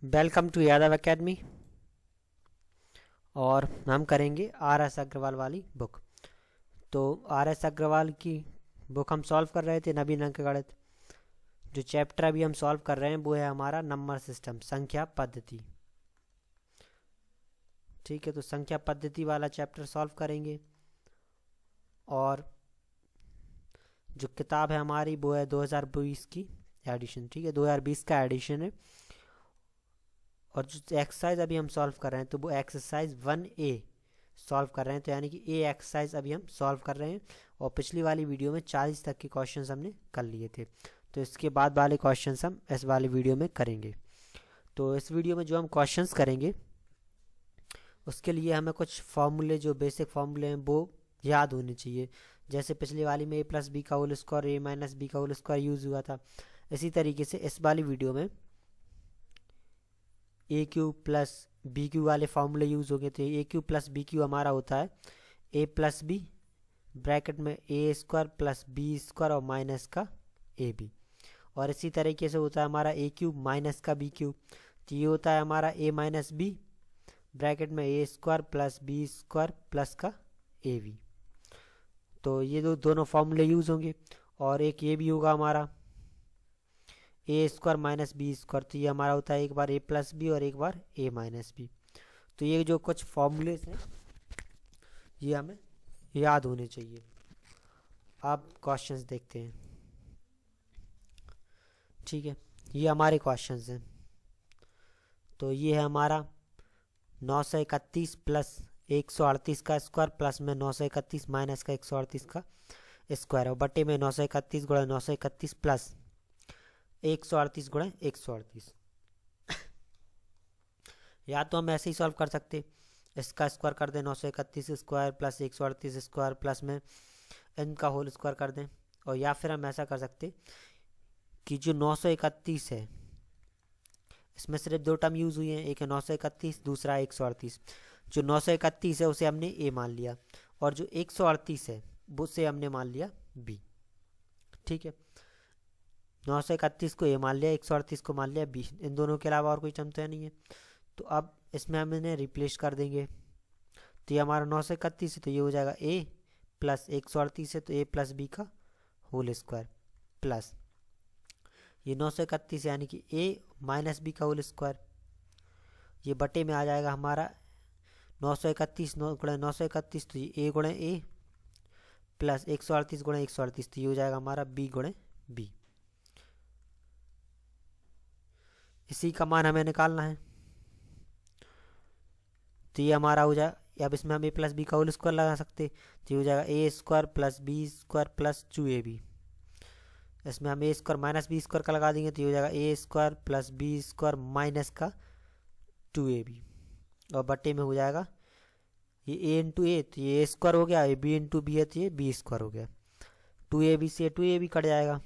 Welcome to Yadav academy. और हम करेंगे आर.एस. अग्रवाल वाली बुक। तो आर.एस. अग्रवाल की बुक हम सॉल्व कर रहे थे, नवीन अंक गणित। जो चैप्टर अभी हम सॉल्व कर रहे हैं वो है हमारा नंबर सिस्टम, संख्या पद्धति। ठीक है, तो संख्या पद्धति वाला चैप्टर सॉल्व करेंगे। और जो किताब है हमारी वो है 2020 की एडिशन। ठीक है, 2020 का एडिशन है। और जो एक्सरसाइज अभी हम सॉल्व कर रहे हैं तो वो एक्सरसाइज 1A सॉल्व कर रहे हैं। तो यानी कि ए एक्सरसाइज अभी हम सॉल्व कर रहे हैं। और पिछली वाली वीडियो में 40 तक के क्वेश्चंस हमने कर लिए थे। तो इसके बाद वाले क्वेश्चंस हम इस वाली वीडियो में करेंगे। तो इस वीडियो में जो हम क्वेश्चंस करेंगे उसके लिए हमें कुछ फॉर्मूले, जो बेसिक फॉर्मूले हैं वो याद होने चाहिए। जैसे पिछली वाली में a+b का होल स्क्वायर, a-b का होल स्क्वायर यूज़ हुआ था, इसी तरीके से इस वाली वीडियो में ए क्यू प्लस बी क्यू वाले फार्मूले यूज़ हो गए थे। ए क्यू प्लस बी क्यू हमारा होता है ए प्लस बी ब्रैकेट में A square plus B square और माइनस का ए बी। और इसी तरीके से होता है हमारा ए क्यूब माइनस का बी क्यूब। तो ये होता है हमारा ए माइनस बी ब्रैकेट में A square plus B square plus का ए बी। तो ये दोनों फार्मूले यूज़ होंगे। और एक ये भी होगा हमारा A square minus B square. तो ये हमारा होता है एक बार ए प्लस बी और एक बार ए माइनस बी। तो ये जो कुछ फॉर्मूलेस हैं ये हमें याद होने चाहिए। अब क्वेश्चंस देखते हैं। ठीक है, ये हमारे क्वेश्चंस हैं। तो ये है हमारा 931 प्लस 138 का स्क्वायर प्लस में 931 माइनस का 138 का स्क्वायर और बटे में 931 गुणा 931 प्लस 138 गुणा 138। या तो हम ऐसे ही सॉल्व कर सकते, इसका स्क्वायर कर दें 931 स्क्वायर प्लस 138 स्क्वायर प्लस में इनका होल स्क्वायर कर दें। और या फिर हम ऐसा कर सकते कि जो 931 है इसमें सिर्फ दो टर्म यूज़ हुई हैं, एक है 931, दूसरा 138। जो 931 है उसे हमने ए मान लिया और जो 138 है वो उसे हमने मान लिया बी। ठीक है, 931 को ए मान लिया, 138 को मान लिया बी। इन दोनों के अलावा और कोई टर्म तो नहीं है। तो अब इसमें हम इन्हें रिप्लेस कर देंगे। तो ये हमारा 931 है तो ये हो जाएगा ए प्लस 138 है तो ए प्लस बी का होल स्क्वायर प्लस ये 931 यानी कि ए माइनस बी का होल स्क्वायर। ये बटे में आ जाएगा हमारा 931 गुणा 931 तो ये ए गुणा ए प्लस 138 गुणा 138 तो ये हो जाएगा हमारा बी गुणा बी। इसी का मान हमें निकालना है। तो ये हमारा हो जाए, अब इसमें हम ए प्लस बी का होल स्क्वायर लगा सकते। तो ये हो जाएगा A square plus B square plus 2ab। इसमें हम A square minus B square का लगा देंगे तो ये हो जाएगा A square plus B square minus का 2ab। और बटे में हो जाएगा ये ए इंटू ए तो ये ए स्क्वायर हो गया, ये बी इंटू बी है तो ये बी स्क्वायर हो गया। 2ab से 2ab कट जाएगा।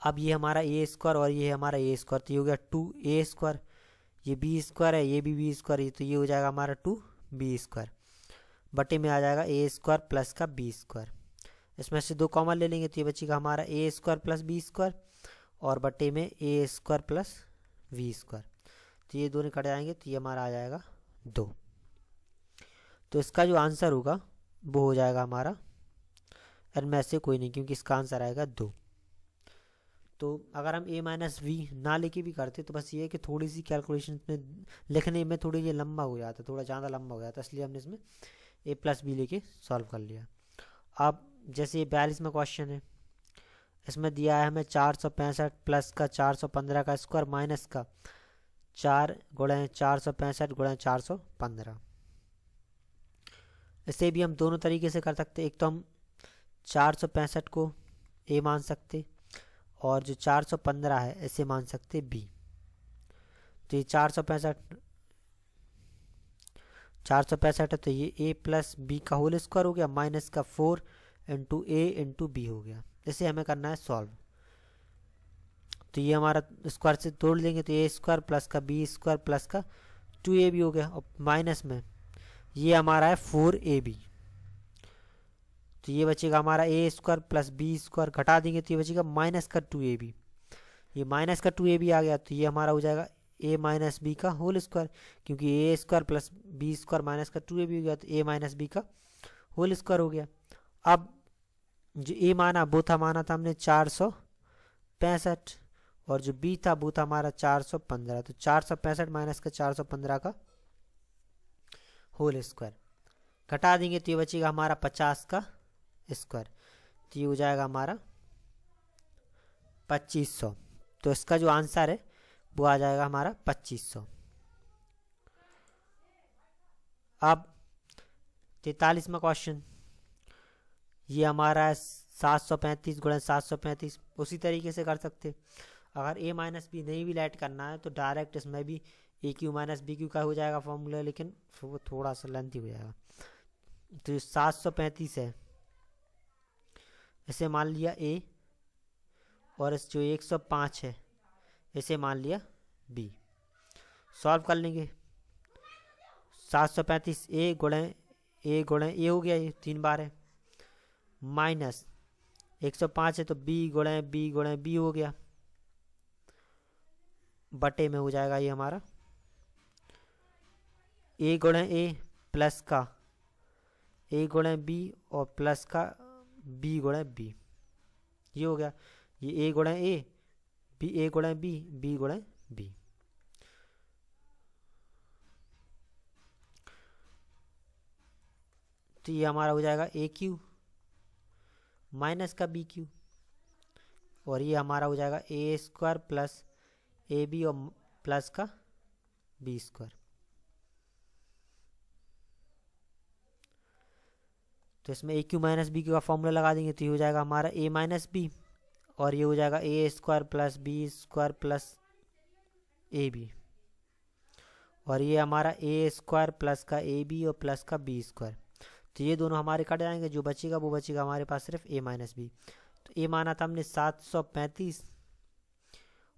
अब ये हमारा ए स्क्वायर और ये हमारा ए स्क्वायर तो ये हो गया 2a स्क्वायर। ये बी स्क्वायर है, ये भी बी स्क्वायर है तो ये हो जाएगा हमारा 2b स्क्वायर। बटे में आ जाएगा ए स्क्वायर प्लस का बी स्क्वायर। इसमें से दो कॉमन ले लेंगे तो ये बचेगा हमारा A square plus B square और बटे में A square plus we square. तो ये दोनों कट जाएंगे तो ये हमारा आ जाएगा 2। तो इसका जो आंसर होगा वो हो जाएगा हमारा, इनमें से कोई नहीं क्योंकि इसका आंसर आएगा 2। तो अगर हम ए माइनस वी ना लेके भी करते तो बस ये है कि थोड़ी सी कैलकुलेशन में लिखने में थोड़ी ये लंबा हो जाता, थोड़ा ज़्यादा लंबा हो जाता, इसलिए हमने इसमें ए प्लस बी लेके सॉल्व कर लिया। अब जैसे ये 42 में क्वेश्चन है, इसमें दिया है हमें 465 प्लस का 415 का स्क्वायर माइनस का 4 गुणा 465 गुणा 415। इसे भी हम दोनों तरीके से कर सकते। एक तो हम 465 को ए मान सकते और जो 415 है इसे मान सकते बी। तो ये 465 है तो ये ए प्लस बी का होल स्क्वायर हो गया माइनस का 4 इंटू ए इंटू बी हो गया। इसे हमें करना है सॉल्व। तो ये हमारा स्क्वायर से तोड़ लेंगे तो ए स्क्वायर प्लस का बी स्क्वायर प्लस का 2ab हो गया और माइनस में ये हमारा है 4ab। तो ये बचेगा हमारा A square plus B square, घटा देंगे तो ये बचेगा माइनस का 2ab। ये माइनस का 2ab आ गया, तो ये हमारा हो जाएगा a माइनस बी का होल स्क्वायर, क्योंकि A square plus B square minus का 2ab हो गया, तो a माइनस बी का होल स्क्वायर हो गया। अब जो a माना वो था, माना था हमने 465, और जो b था वो था हमारा 415, तो 465 माइनस का 415 का होल स्क्वायर घटा देंगे तो ये बचेगा हमारा 50 का स्क्वायर, तो ये हो जाएगा हमारा 2500। तो इसका जो आंसर है वो आ जाएगा हमारा 2500। अब 43वां क्वेश्चन, ये हमारा है 735 गुणा 735। उसी तरीके से कर सकते, अगर a माइनस बी नहीं भी लाइट करना है तो डायरेक्ट इसमें भी ए क्यू माइनस बी क्यू का हो जाएगा फॉर्मूला, लेकिन वो थोड़ा सा लेंथी हो जाएगा। तो 735 है, इसे मान लिया a, और इस जो 105 है इसे मान लिया b। सॉल्व कर लेंगे। 735 a गुणे a हो गया, ये 3 बार है, माइनस 105 है तो b गुणे b हो गया, बटे में हो जाएगा ये हमारा a गुणे a प्लस का a गुणे b और प्लस का b गुणे b, ये हो गया। ये a गुणे a गुणे b गुणे b। तो ये हमारा हो जाएगा ए क्यू माइनस का बी क्यू, और ये हमारा हो जाएगा A square plus A B और प्लस का बी स्क्वायर। तो इसमें A cube minus B cube का फॉर्मूला लगा देंगे, तो ये हो जाएगा हमारा ए माइनस बी, और ये हो जाएगा A square plus B square plus A B, और ये हमारा ए स्क्वायर प्लस का ए बी और प्लस का बी स्क्वायर। तो ये दोनों हमारे कट जाएंगे, जो बचेगा वो बचेगा हमारे पास सिर्फ ए माइनस बी। तो ए माना था हमने 735,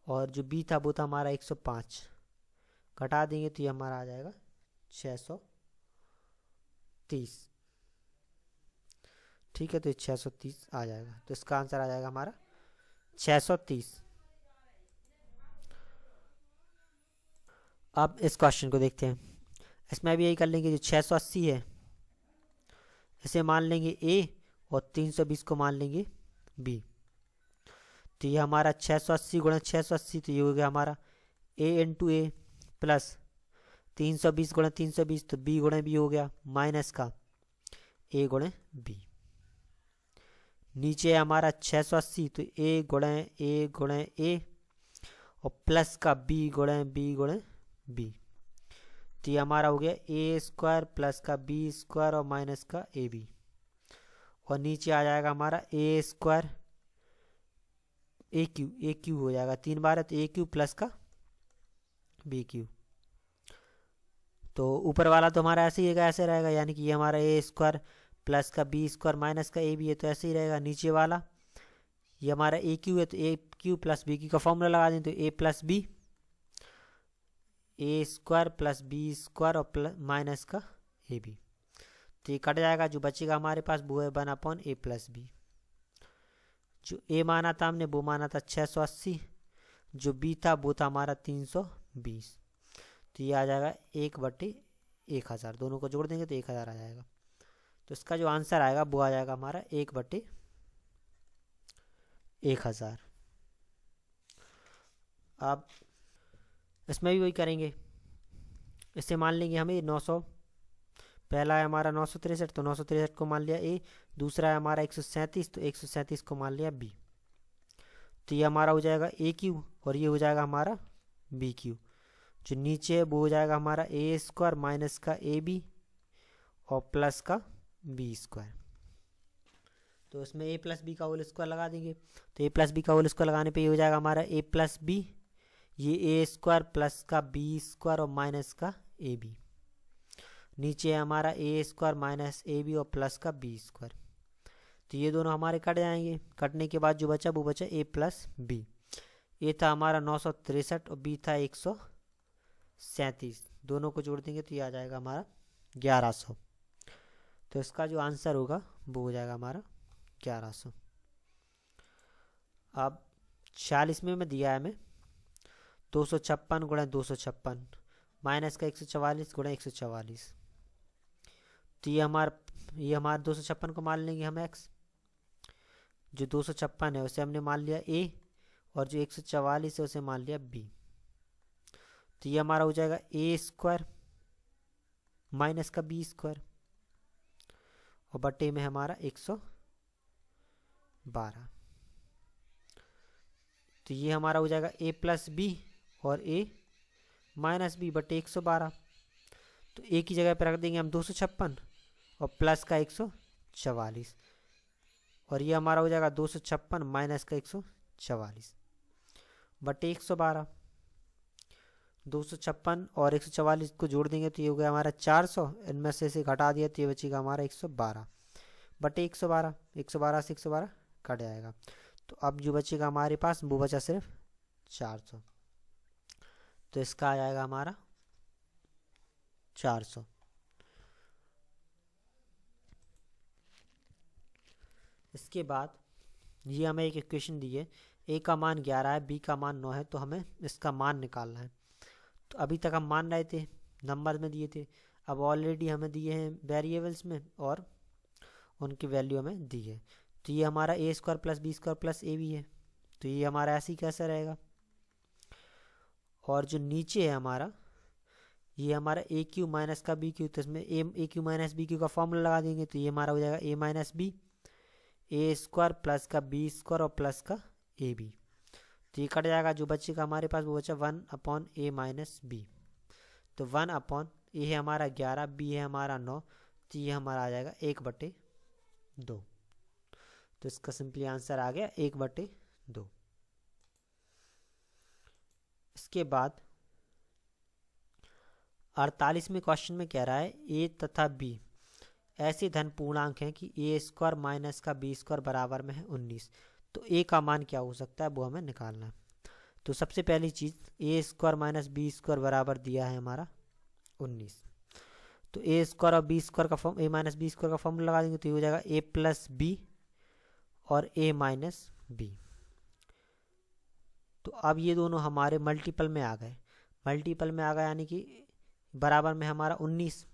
और जो बी था वो था हमारा 105, घटा देंगे तो ये हमारा आ जाएगा 630। ठीक है, तो 630 आ जाएगा, तो इसका आंसर आ जाएगा हमारा 630। अब इस क्वेश्चन को देखते हैं, इसमें भी यही कर लेंगे। जो 680 है इसे मान लेंगे a, और 320 को मान लेंगे b। तो ये हमारा 680 गुणा 680, तो ये हो गया हमारा a इंटू ए प्लस 320 गुणा 320, तो b गुणे b हो गया, माइनस का a गुणे b। नीचे हमारा 680, तो a गुणे a और प्लस का b गुणे b। तो ये हमारा हो गया ए स्क्वायर प्लस का बी स्क्वायर और माइनस का ए बी, और नीचे आ जाएगा हमारा ए स्क्वायर ए क्यू हो जाएगा, 3 बार है तो ए क्यू प्लस का बी क्यू। तो ऊपर वाला तो हमारा ऐसे ही ऐसे रहेगा, यानी कि ये हमारा ए स्क्वायर प्लस का बी स्क्वायर माइनस का ए बी है, तो ऐसे ही रहेगा। नीचे वाला ये हमारा ए क्यू है, तो ए क्यू प्लस बी क्यू का फॉर्मूला लगा दें, तो ए plus B, A square plus B square और प्लस माइनस का ए बी। तो ये कट जाएगा, जो बचेगा हमारे पास वो है 1/a प्लस बी। जो ए माना था हमने वो माना था 680, जो बी था वो था हमारा 320। तो ये आ जाएगा 1/1000, दोनों को जोड़ देंगे तो 1000 आ जाएगा। तो इसका जो आंसर आएगा वो आ जाएगा हमारा 1/1000। अब इसमें भी वही करेंगे, इससे मान लेंगे हमें 900, पहला है हमारा 963, तो 963 को मान लिया ए, दूसरा है हमारा 137, तो 137 को मान लिया बी। तो ये हमारा हो जाएगा ए क्यू, और ये हो जाएगा हमारा बी क्यू। जो नीचे है वो हो जाएगा हमारा ए स्क्वायर माइनस का ए बी और प्लस का बी स्क्वायर। तो इसमें ए प्लस बी का होल स्क्वायर लगा देंगे, तो ए प्लस बी का होल स्क्वायर लगाने पे ये हो जाएगा हमारा ए प्लस बी, ये ए स्क्वायर प्लस का बी स्क्वायर और माइनस का ए बी। नीचे है हमारा A square minus A B और प्लस का बी स्क्वायर। तो ये दोनों हमारे कट जाएंगे, कटने के बाद जो बचा वो बचा ए प्लस बी। ए था हमारा 963 और बी था 137, दोनों को जोड़ देंगे तो ये आ जाएगा हमारा 1100। तो इसका जो आंसर होगा वो हो जाएगा हमारा 1100। अब 46 में दिया है हमें 256 गुणा 256 माइनस का 144 गुणा 144। तो ये हमारा 256 को मान लेंगे हम x, जो 256 है उसे हमने मान लिया a, और जो 144 है उसे मान लिया b। तो ये हमारा हो जाएगा a स्क्वायर माइनस का b स्क्वायर और बटे में हमारा 112। तो ये हमारा हो जाएगा a प्लस बी और a माइनस बी बटे 112। तो a की जगह पर रख देंगे हम 256 और प्लस का 144, और ये हमारा हो जाएगा 256 माइनस का 144 बटे 112। 256 और 144 को जोड़ देंगे तो ये हो गया हमारा 400, इनमें से घटा दिया तो ये बचेगा हमारा 112 बटे 112। 112 से 112 कट जाएगा, तो अब जो बचेगा हमारे पास वो बचा सिर्फ 400। तो इसका आ जाएगा हमारा 400। इसके बाद ये हमें एक इक्वेशन दी है, a का मान 11 है, b का मान 9 है, तो हमें इसका मान निकालना है। तो अभी तक हम मान रहे थे, नंबर में दिए थे, अब ऑलरेडी हमें दिए हैं वेरिएबल्स में और उनकी वैल्यू हमें दी है। तो ये हमारा a square plus B square plus A B है, तो ये हमारा ऐसे ही कैसे रहेगा। और जो नीचे है हमारा, ये हमारा ए क्यू माइनस का बी क्यू, तो इसमें A cube minus B cube का फॉर्मूला लगा देंगे, तो ये हमारा हो जाएगा a minus B A square plus का बी स्क्वायर और प्लस का ए बी। तो ये कट जाएगा, जो बचेगा हमारे पास वो बचा 1 / a माइनस बी। तो 1 a है हमारा 11, b है हमारा 9, तो ये हमारा आ जाएगा 1/2। तो इसका सिंपली आंसर आ गया 1/2। इसके बाद 48वें क्वेश्चन में कह रहा है a तथा b ऐसे धन पूर्णांक हैं कि a स्क्वायर माइनस का b स्क्वायर बराबर में है 19। तो a का मान क्या हो सकता है वो हमें निकालना है। तो सबसे पहली चीज़, a square minus B square बराबर दिया है हमारा 19। तो a स्क्वायर और b स्क्वायर का form, a minus B square का फॉर्मूला लगा देंगे, तो ये हो जाएगा a प्लस बी और a माइनस बी। तो अब ये दोनों हमारे मल्टीपल में आ गए, यानी कि बराबर में हमारा 19।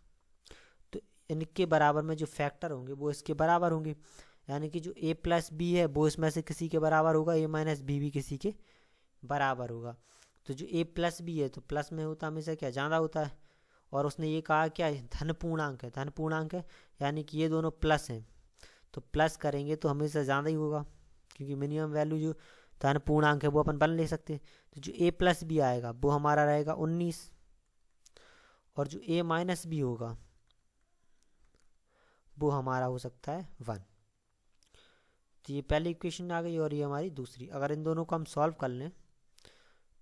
तो इनके बराबर में जो फैक्टर होंगे वो इसके बराबर होंगे, यानी कि जो a प्लस बी है वो इसमें से किसी के बराबर होगा, a माइनस बी भी किसी के बराबर होगा। तो जो a प्लस बी है तो प्लस में होता हमेशा क्या, ज़्यादा होता है। और उसने ये कहा क्या है, धन पूर्णांक है, यानी कि ये दोनों प्लस हैं, तो प्लस करेंगे तो हमेशा ज़्यादा ही होगा, क्योंकि मिनिमम वैल्यू जो धन पूर्णांक है वो अपन बन ले सकते हैं। तो जो a प्लस बी आएगा वो हमारा रहेगा 19, और जो a माइनस बी होगा वो हमारा हो सकता है 1। तो ये पहली इक्वेशन आ गई, और ये हमारी दूसरी। अगर इन दोनों को हम सॉल्व कर लें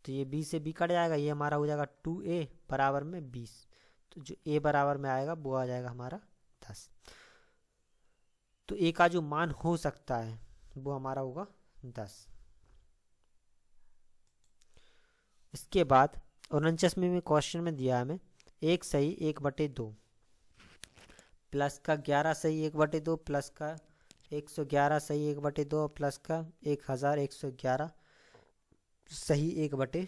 तो ये b से b कट जाएगा, ये हमारा हो जाएगा 2a बराबर में 20। तो जो a बराबर में आएगा वो आ जाएगा हमारा 10। तो a का जो मान हो सकता है वो हमारा होगा 10। इसके बाद 49वें क्वेश्चन में दिया हमें 1 सही 1/2 प्लस का 11 सही 1/2 प्लस का 111 सही 1/2 प्लस का 1111 सही 1/2।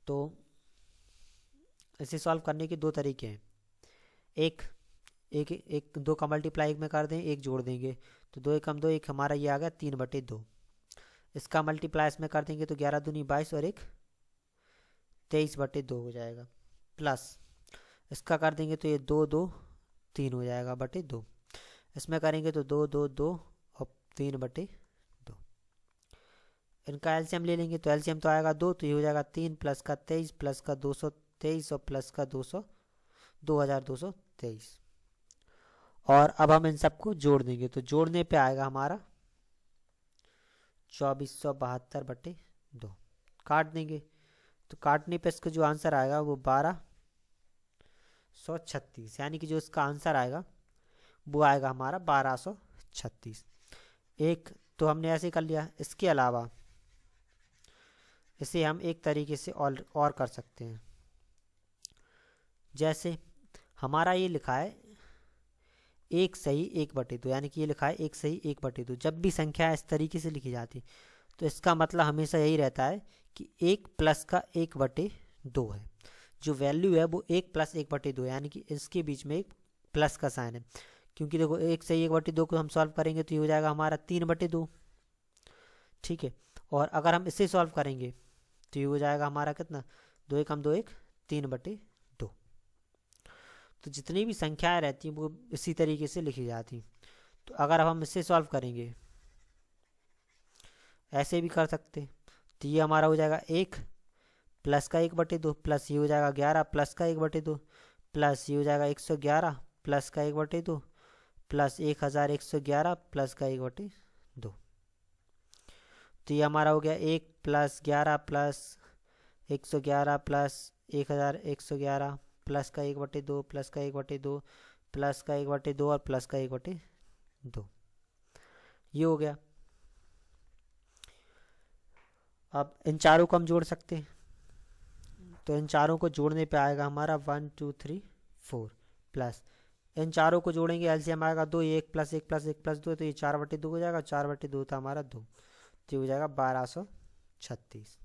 तो इसे सॉल्व करने के दो तरीके हैं, एक 2 का मल्टीप्लाई 1 में कर दें, 1 जोड़ देंगे, तो 2 1 2, 1 हमारा ये आ गया 3/2। इसका मल्टीप्लाई इसमें कर देंगे तो 11 दूनी 22 और 1 23/2 हो जाएगा। प्लस इसका कर देंगे तो ये 2 2 3 हो जाएगा बटे 2। इसमें करेंगे तो 2 2 2 और 3/2। इनका एलसीएम ले लेंगे तो एलसीएम तो आएगा 2, तो ये हो जाएगा 3 प्लस का 23 प्लस का 223 और प्लस का 2223। और अब हम इन सबको जोड़ देंगे, तो जोड़ने पे आएगा हमारा 2472/2। काट देंगे तो काटने पे इसका जो आंसर आएगा वो 1236, यानी कि जो इसका आंसर आएगा वो आएगा हमारा 1236। एक तो हमने ऐसे कर लिया। इसके अलावा इसे हम एक तरीके से और कर सकते हैं। जैसे हमारा ये लिखा है एक सही 1/2, यानी कि ये लिखा है 1 सही 1/2। जब भी संख्या इस तरीके से लिखी जाती तो इसका मतलब हमेशा यही रहता है कि 1 प्लस का 1/2 है। जो वैल्यू है वो 1 प्लस 1/2 है, यानी कि इसके बीच में एक प्लस का साइन है। क्योंकि देखो 1 सही 1/2 को हम सॉल्व करेंगे तो ये हो जाएगा हमारा 3/2। ठीक है, और अगर हम इसे सॉल्व करेंगे तो ये हो जाएगा हमारा कितना, 2 1 2 1 3/2। तो जितनी भी संख्याएं रहती हैं वो इसी तरीके से लिखी जाती हैं। तो अगर अब हम इससे सॉल्व करेंगे, ऐसे भी कर सकते, तो ये हमारा हो जाएगा 1 प्लस का 1/2 प्लस ये हो जाएगा 11 प्लस का 1/2 प्लस ये हो जाएगा 111 प्लस का 1/2 प्लस 1111 प्लस का 1/2। तो ये हमारा हो गया 1 प्लस 11 प्लस 111 प्लस 1111 प्लस का 1/2 प्लस का 1/2 प्लस का 1/2 और प्लस का 1/2। ये हो गया। अब इन चारों को हम जोड़ सकते हैं, तो इन चारों को जोड़ने पे आएगा हमारा 1 2 3 4 प्लस इन चारों को जोड़ेंगे एलसीएम आएगा 2, 1 प्लस 1 प्लस 1 प्लस 2, तो ये 4/2 हो जाएगा। 4/2 था हमारा 2, तो ये हो जाएगा 1236।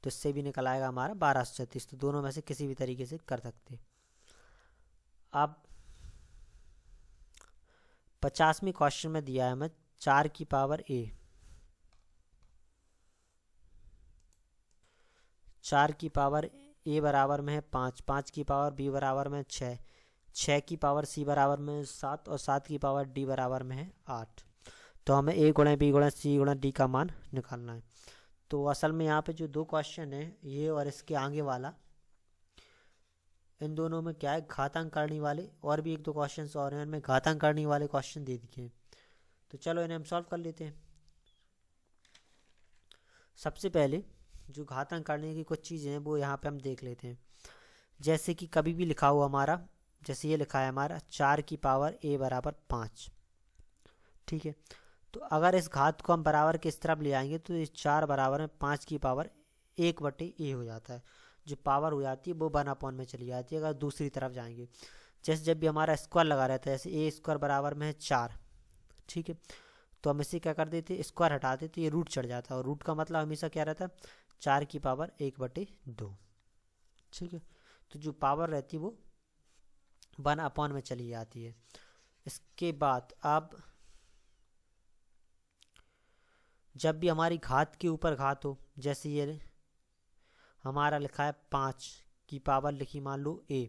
तो इससे भी निकल आएगा हमारा 1236। तो दोनों में से किसी भी तरीके से कर सकते। अब 50वें क्वेश्चन में दिया है हमें 4 की पावर a, 4 की पावर a बराबर में है 5, 5 की पावर b बराबर में 6, 6 की पावर c बराबर में 7 और 7 की पावर d बराबर में है 8। तो हमें a गुणा b गुणा c गुणा d का मान निकालना है। तो असल में यहाँ पे जो दो क्वेश्चन है, ये और इसके आगे वाला, इन दोनों में क्या है, घातांक करने वाले, और भी एक दो क्वेश्चन और हैं इनमें घातांक करने वाले क्वेश्चन दे दिए हैं। तो चलो इन्हें हम सॉल्व कर लेते हैं। सबसे पहले जो घातांक करने की कुछ चीज़ें हैं वो यहाँ पे हम देख लेते हैं। जैसे कि कभी भी लिखा हुआ हमारा, जैसे ये लिखा है हमारा 4 की पावर a बराबर 5। ठीक है, तो अगर इस घात को हम बराबर के इस तरफ ले आएंगे तो इस 4 बराबर में 5 की पावर 1/a हो जाता है। जो पावर हो जाती है वो 1/, में चली जाती है अगर दूसरी तरफ जाएंगे। जैसे जब भी हमारा स्क्वायर लगा रहता है, जैसे a² बराबर में है 4। ठीक है, तो हम इसे क्या कर देते, स्क्वायर हटाते तो ये रूट चढ़ जाता है, और रूट का मतलब हमेशा क्या रहता है, 4 की पावर 1/2। ठीक है, तो जो पावर रहती है वो 1/, में चली जाती है। इसके बाद अब जब भी हमारी घात के ऊपर घात हो, जैसे ये हमारा लिखा है 5 की पावर लिखी मान लो a,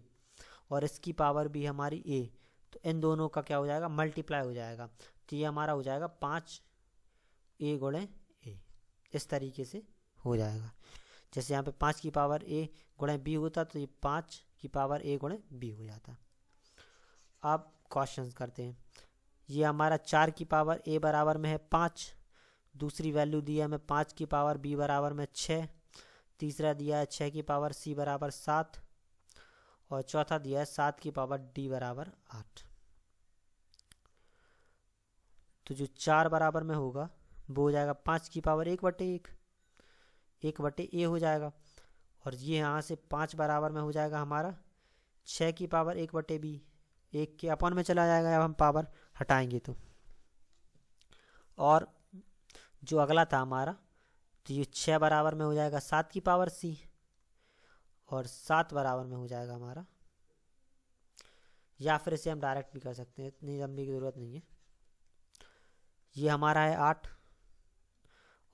और इसकी पावर भी हमारी a, तो इन दोनों का क्या हो जाएगा, मल्टीप्लाई हो जाएगा। तो ये हमारा हो जाएगा 5a गुणे a, इस तरीके से हो जाएगा। जैसे यहाँ पे 5 की पावर a गुणे b होता तो ये 5 की पावर a गुणे b हो जाता। अब क्वेश्चन करते हैं। ये हमारा 4 की पावर a बराबर में है 5, दूसरी वैल्यू दी है हमें 5 की पावर b बराबर में 6, तीसरा दिया है 6 की पावर c बराबर 7, और चौथा दिया है 7 की पावर d बराबर 8। तो जो 4 बराबर में होगा वो हो जाएगा 5 की पावर 1/1, 1/a हो जाएगा। और ये यहाँ से 5 बराबर में हो जाएगा हमारा 6 की पावर 1/b, 1 के अपॉन में चला जाएगा। अब हम पावर हटाएंगे तो, और जो अगला था हमारा, तो ये 6 बराबर में हो जाएगा 7 की पावर c, और 7 बराबर में हो जाएगा हमारा, या फिर इसे हम डायरेक्ट भी कर सकते हैं, इतनी लंबी की ज़रूरत नहीं है। ये हमारा है 8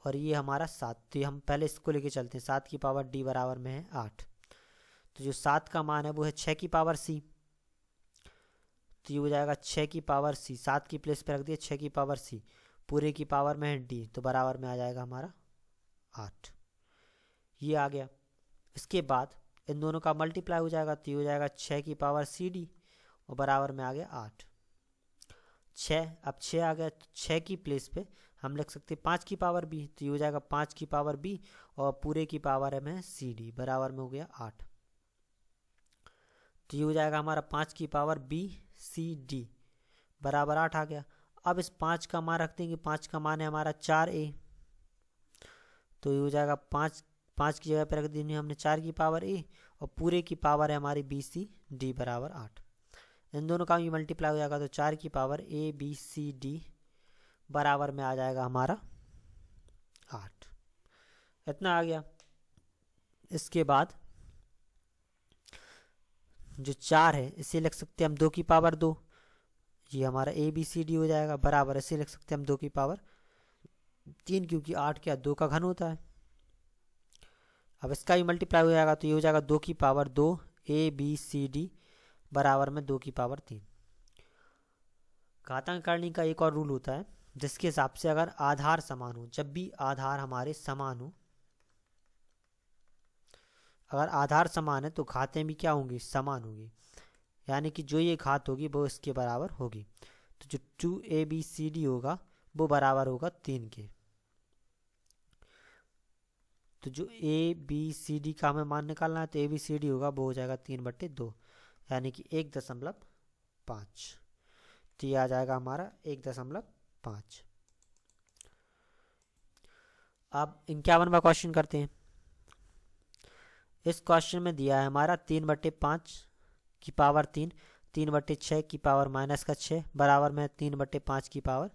और ये हमारा 7, तो ये हम पहले इसको लेके चलते हैं। 7 की पावर d बराबर में है 8, तो जो 7 का मान है वो है 6 की पावर c, तो ये हो जाएगा 6 की पावर c, 7 की प्लेस पे रख दिया 6 की पावर c, पूरे की पावर में है d, तो बराबर में आ जाएगा हमारा 8। ये आ गया। इसके बाद इन दोनों का मल्टीप्लाई हो जाएगा, तो ये हो जाएगा 6 की पावर cd, और बराबर में आ गया 8। 6, अब 6 आ गया, तो 6 की प्लेस पे हम लिख सकते हैं 5 की पावर b, तो ये हो जाएगा 5 की पावर b, और पूरे की पावर में cd, बराबर में हो गया 8। तो ये हो जाएगा हमारा 5 की पावर b cd बराबर 8 आ गया। अब इस 5 का मान रख देंगे, 5 का मान है हमारा 4a, तो ये हो जाएगा 5 की जगह पे रख देनी हमने 4 की पावर a, और पूरे की पावर है हमारी bc d बराबर 8। इन दोनों का ये मल्टीप्लाई हो जाएगा तो 4 की पावर ABCD बराबर में आ जाएगा हमारा 8। इतना आ गया। इसके बाद जो 4 है इसे लिख सकते हैं हम 2 की पावर 2, ये हमारा ABCD हो जाएगा बराबर, इसे लिख सकते हैं हम 2 की पावर 3, क्योंकि 8 क्या 2 का घन होता है। अब इसका भी मल्टीप्लाई हो जाएगा तो ये हो जाएगा 2 की पावर 2 ABCD बराबर में 2 की पावर 3। घातांक करने का एक और रूल होता है जिसके हिसाब से अगर आधार समान हो, जब भी आधार हमारे समान हो, अगर आधार समान है तो घातें भी क्या होंगी, समान होगी, यानी कि जो ये घात होगी वो इसके बराबर होगी। तो जो 2ABCD होगा वो बराबर होगा 3 के। तो जो ABCD का हमें मान निकालना है तो ABCD होगा वो हो जाएगा 3/2, यानी कि 1.5। तो ये आ जाएगा हमारा 1.5। अब 51वां क्वेश्चन करते हैं। इस क्वेश्चन में दिया है हमारा 3/5 की पावर 3, 3/6 की पावर -6 बराबर में 3/5 की पावर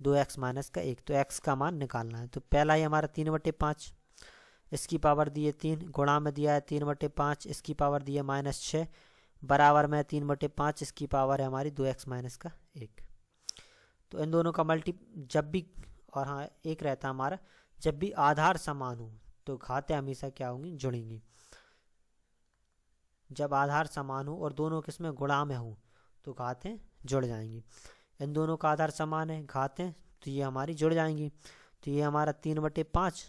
2x - 1। तो x का मान निकालना है। तो पहला ही हमारा 3/5, इसकी पावर दी है 3, गुणा में दिया है 3/5, इसकी पावर दी है -6 बराबर में 3/5, इसकी पावर है हमारी 2x - 1। तो इन दोनों का जब भी, और हाँ एक रहता है हमारा, जब भी आधार समान हो तो घातें हमेशा क्या होंगी, जुड़ेंगी। जब आधार समान हो और दोनों किसमें गुणा में हो तो घातें जुड़ जाएंगी। इन दोनों का आधार समान है, घातें, तो ये हमारी जुड़ जाएंगी। तो ये हमारा 3/5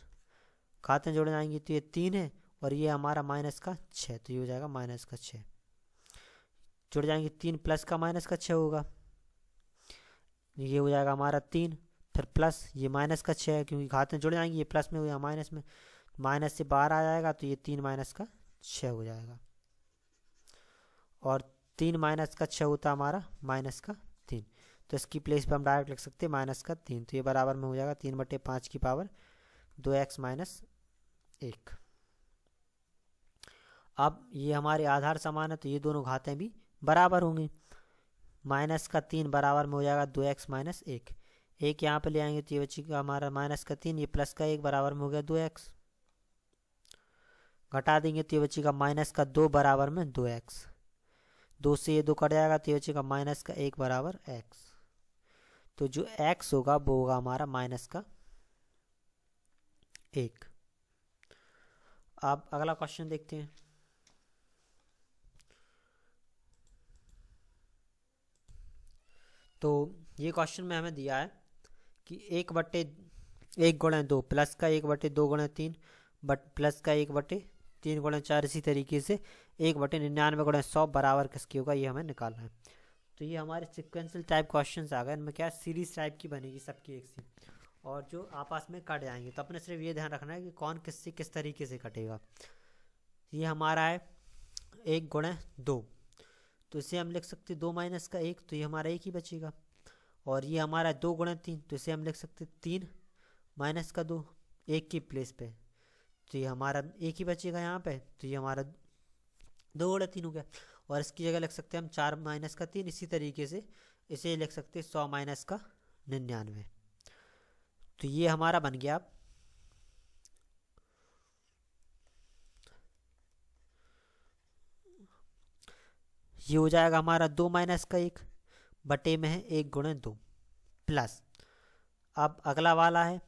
घातें जुड़ जाएंगी, तो ये 3 है और ये हमारा -6, तो ये हो जाएगा -6 जुड़ जाएंगे। 3 प्लस का -6 होगा, ये हो जाएगा हमारा 3, फिर प्लस ये -6 है, क्योंकि घातें जुड़ जाएंगी, ये प्लस में हो या माइनस में, माइनस से बाहर आ जाएगा तो ये 3 -6 हो जाएगा। और 3 -6 होता है हमारा -3, तो इसकी प्लेस पे हम डायरेक्ट लिख सकते हैं -3। तो ये बराबर में हो जाएगा 3/5 की पावर 2x - 1। अब ये हमारे आधार समान है तो ये दोनों घातें भी बराबर होंगी। -3 बराबर में हो जाएगा 2x - 1। एक यहाँ पे ले आएंगे तो ये बचेगा हमारा -3, ये प्लस का 1 बराबर में हो गया 2x। घटा देंगे तो ये बचेगा -2 बराबर में 2x। 2 से ये 2 कट जाएगा तो ये बचेगा -1 बराबर x। तो जो x होगा वो होगा हमारा -1। अब अगला क्वेश्चन देखते हैं। तो ये क्वेश्चन में हमें दिया है कि 1/1 × 2 प्लस का 1/2 × 3 प्लस का 1/3 × 4, इसी तरीके से 1/99 × 100 बराबर किसकी होगा, ये हमें निकालना है। तो ये हमारे सिक्वेंशियल टाइप क्वेश्चंस आ गए। इनमें क्या सीरीज टाइप की बनेगी सबकी एक सी, और जो आपस में कट जाएंगे। तो अपने सिर्फ ये ध्यान रखना है कि कौन किससे किस तरीके से कटेगा। ये हमारा है 1/2, तो इसे हम लिख सकते 2 - 1, तो ये हमारा 1 ही बचेगा। और ये हमारा 2/3, तो इसे हम लिख सकते 3 - 2, 1 की प्लेस पे, तो ये हमारा 1 ही बचेगा यहाँ पे। तो ये हमारा 2/3 हो गया। और इसकी जगह लिख सकते हैं हम 4 - 3। इसी तरीके से इसे लिख सकते 100 - 99। तो ये हमारा बन गया। ये हो जाएगा हमारा 2 - 1 बटे में है 1/2 प्लस, अब अगला वाला है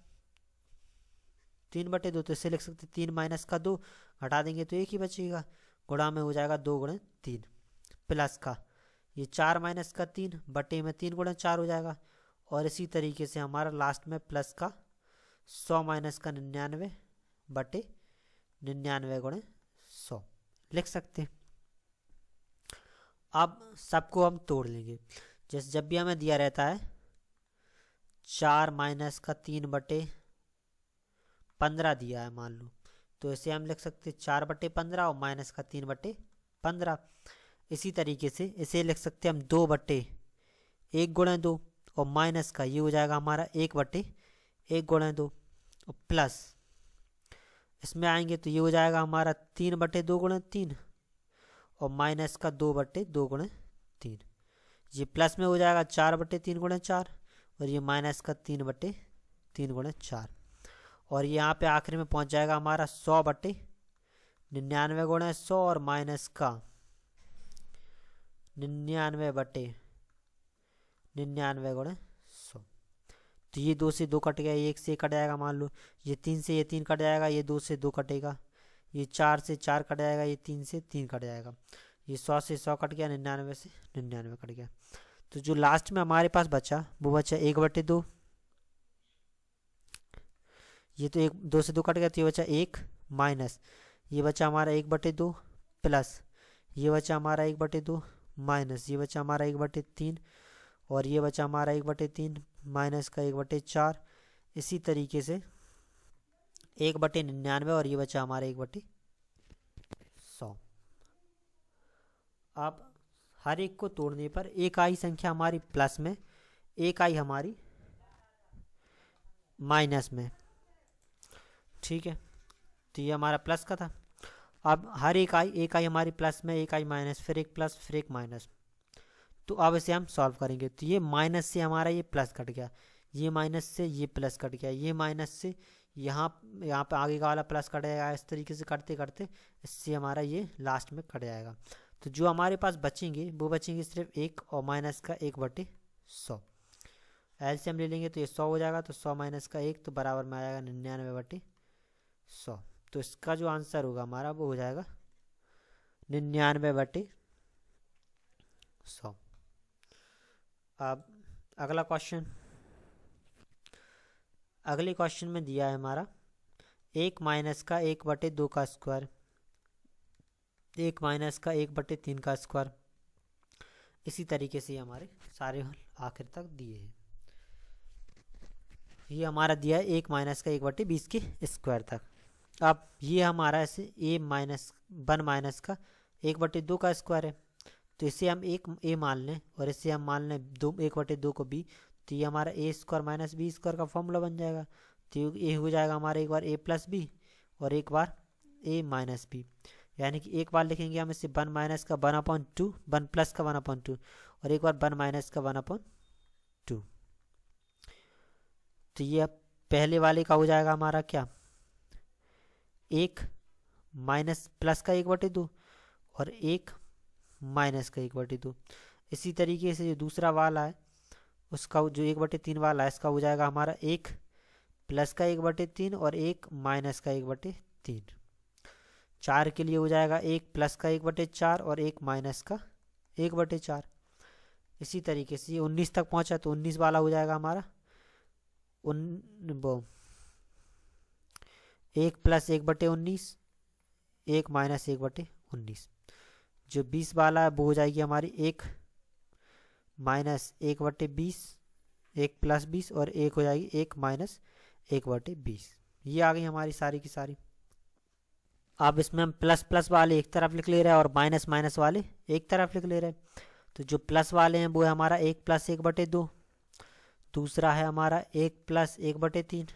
3/2, तो इसे लिख सकते 3 - 2, घटा देंगे तो 1 ही बचेगा, गुणा में हो जाएगा 2/3 प्लस का ये 4 - 3 बटे में 3/4 हो जाएगा। और इसी तरीके से हमारा लास्ट में प्लस का 100 - 99 बटे 99/100 लिख सकते हैं। अब सबको हम तोड़ लेंगे। जैसे जब भी हमें दिया रहता है 4 - 3 बटे 15 दिया है मान लो, तो इसे हम लिख सकते 4/15 और -3 बटे 15। इसी तरीके से इसे लिख सकते हम 2/1 × 2 और माइनस का ये हो जाएगा हमारा 1/1 × 2 और प्लस इसमें आएंगे तो ये हो जाएगा हमारा 3/2 × 3 और माइनस का 2/2 × 3। ये प्लस में हो जाएगा 4/3 गुणे 4, और ये माइनस का 3/3 गुणे 4, और यहाँ पे आखिर में पहुँच जाएगा हमारा 100/99 गुणे 100 और माइनस का 99/99 गुणे 100। तो ये 2 से 2 कट गया, 1 से 1 कट जाएगा, मान लो ये 3 से ये 3 कट जाएगा, ये 2 से 2 कटेगा, ये 4 से 4 कट जाएगा, ये 3 से 3 कट जाएगा, ये 100 से 100 कट गया, 99 से 99 कट गया। तो जो लास्ट में हमारे पास बचा वो बचा 1/2। ये तो 2 से 2 कट गया, तो ये बचा 1 माइनस, ये बचा हमारा 1/2 प्लस, ये बचा हमारा 1/2 माइनस, ये बचा हमारा 1/3, और ये बचा हमारा 1/3 माइनस का 1/4। इसी तरीके से 1/99 और ये बचा हमारा 1/100। अब हर एक को तोड़ने पर एक आई संख्या हमारी प्लस में, एक आई हमारी माइनस में, ठीक है। तो ये हमारा प्लस का था। अब हर एक आई हमारी प्लस में, एक आई माइनस, फिर एक प्लस, फिर एक माइनस। तो अब इसे हम सॉल्व करेंगे। तो ये माइनस से हमारा ये प्लस कट गया, ये माइनस से ये प्लस कट गया, ये माइनस से यहाँ पे आगे का वाला प्लस कट जाएगा। इस तरीके से करते करते इससे हमारा ये लास्ट में कट जाएगा। तो जो हमारे पास बचेंगे वो बचेंगे सिर्फ 1 और माइनस का 1/100। एलसीएम ले लेंगे तो ये 100 हो जाएगा, तो 100 माइनस का 1 तो बराबर में आ जाएगा 99/100। तो इसका जो आंसर होगा हमारा वो हो जाएगा 99/100। अब अगला क्वेश्चन, अगले क्वेश्चन में दिया है हमारा 1 माइनस का 1/2 का स्क्वायर, 1 माइनस का 1/3 का स्क्वायर। इसी तरीके से हमारे सारे हल आखिर तक दिए हैं। ये हमारा दिया है 1 माइनस का 1/20 के स्क्वायर तक। अब ये हमारा ऐसे 1 माइनस का 1/2 का स्क्वायर है, तो इसे हम एक ए मान लें और इसे हम मान लें 1/2 को बी। तो ये हमारा A square minus B square का फॉर्मूला बन जाएगा। तो ये हो जाएगा हमारा एक बार ए प्लस बी और एक बार ए माइनस बी, यानी कि एक बार लिखेंगे हम इसे 1 माइनस का 1/2, 1 प्लस का 1/2, और एक बार 1 माइनस का 1/2। तो ये पहले वाले का हो जाएगा हमारा क्या, 1 माइनस प्लस का 1/2 और 1 माइनस का 1/2। इसी तरीके से जो दूसरा वाला है उसका जो 1/3 वाला है इसका हो जाएगा हमारा 1 प्लस का 1/3 और 1 माइनस का 1/3। 4 के लिए हो जाएगा 1 प्लस का 1/4 और 1 माइनस का 1/4। इसी तरीके से ये 19 तक पहुंचा, तो 19 वाला हो जाएगा हमारा 1 प्लस 1/19, 1 माइनस 1/19। जो 20 वाला है वो हो जाएगी हमारी 1 माइनस 1/20, 1 प्लस 20 और 1 हो जाएगी 1 माइनस 1/20। ये आ गई हमारी सारी की सारी। अब इसमें हम प्लस प्लस वाले एक तरफ लिख ले रहे हैं और माइनस माइनस वाले एक तरफ लिख ले रहे हैं। तो जो प्लस वाले हैं वो है हमारा 1 प्लस 1/2, दूसरा है हमारा 1 प्लस 1/3,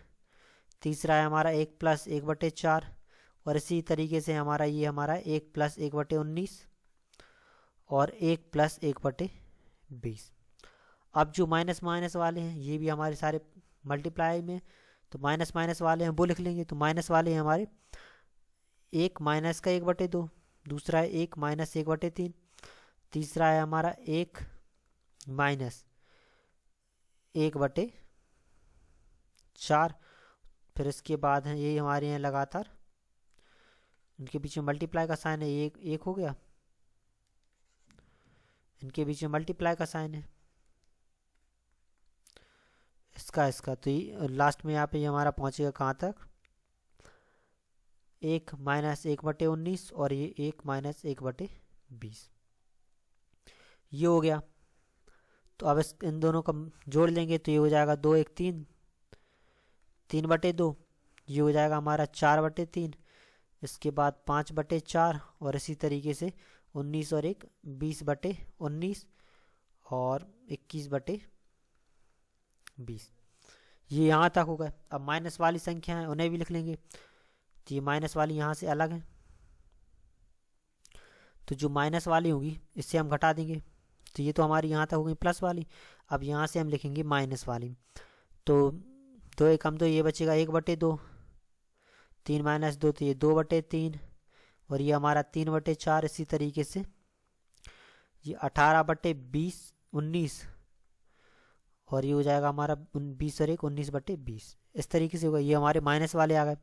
तीसरा है हमारा 1 प्लस 1/4, और इसी तरीके से हमारा ये हमारा 1 प्लस 1/19 और 1 प्लस 1/20। अब जो माइनस माइनस वाले हैं ये भी हमारे सारे मल्टीप्लाई में, तो माइनस माइनस वाले हैं वो लिख लेंगे। तो माइनस वाले हैं हमारे 1 माइनस का 1/2, दूसरा है 1 माइनस 1/3, तीसरा है हमारा 1 माइनस 1/4। फिर इसके बाद है ये हमारे हैं लगातार, इनके बीच में मल्टीप्लाई का साइन है, एक हो गया, इनके बीच में मल्टीप्लाई का साइन है इसका। तो ये लास्ट में यहाँ पे ये हमारा पहुँचेगा कहाँ तक, 1 माइनस 1/19 और ये 1 माइनस 1/20। ये हो गया। तो अब इन दोनों को जोड़ लेंगे तो ये हो जाएगा 2 1 3, 3/2। ये हो जाएगा हमारा 4/3, इसके बाद 5/4, और इसी तरीके से 19 और 1 20/19 और 21/20। ये यहाँ तक हो गए। अब माइनस वाली संख्या है उन्हें भी लिख लेंगे। तो ये माइनस वाली यहाँ से अलग है, तो जो माइनस वाली होगी इससे हम घटा देंगे। तो ये तो हमारी यहाँ तक हो गई प्लस वाली। अब यहाँ से हम लिखेंगे माइनस वाली। तो 2 तो ये बचेगा 1/2, 3 - 2 तो ये 2/3, और ये हमारा 3/4। इसी तरीके से ये 18/20 19, और ये हो जाएगा हमारा 20 और 1 19/20। इस तरीके से होगा। ये हमारे माइनस वाले आ गए।